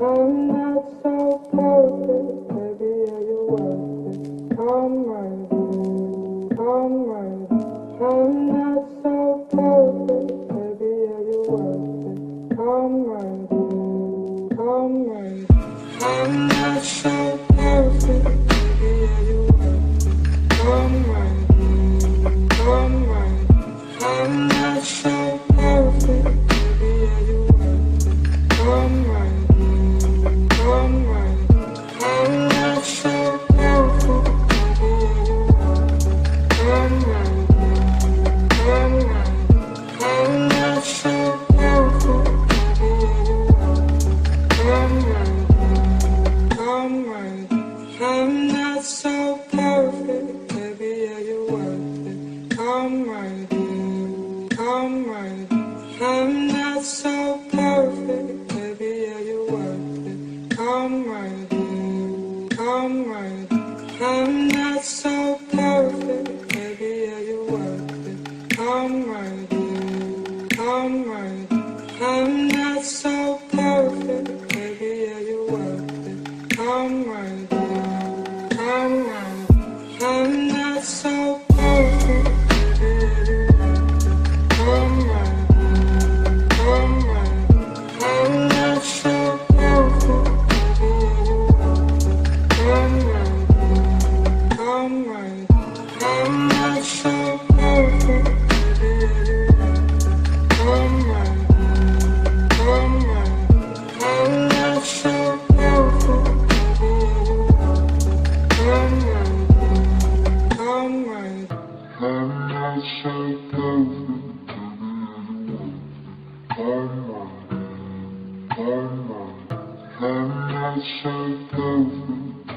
I'm not so perfect, baby, are you worth it? I'm not so perfect, baby, are you worth it? I'm not so perfect, baby, are you worth it? I'm not so perfect, baby, are you worth it? I'm not so perfect, baby, are you worth it? I'm not so perfect, baby, are you worth it? I'm not so perfect, baby, are you worth it? I'm not so perfect, baby, are you worth it? I'm not so perfect, baby, are you worth it? I'm not so perfect, baby, are you worth it? I'm not so perfect, baby, are you worth it? I'm not so perfect, baby, are you worth it? I'm not so perfect, baby, are you worth it? I'm not so perfect, baby, are you worth it? I'm not so perfect, baby, are you worth it? I'm not so perfect.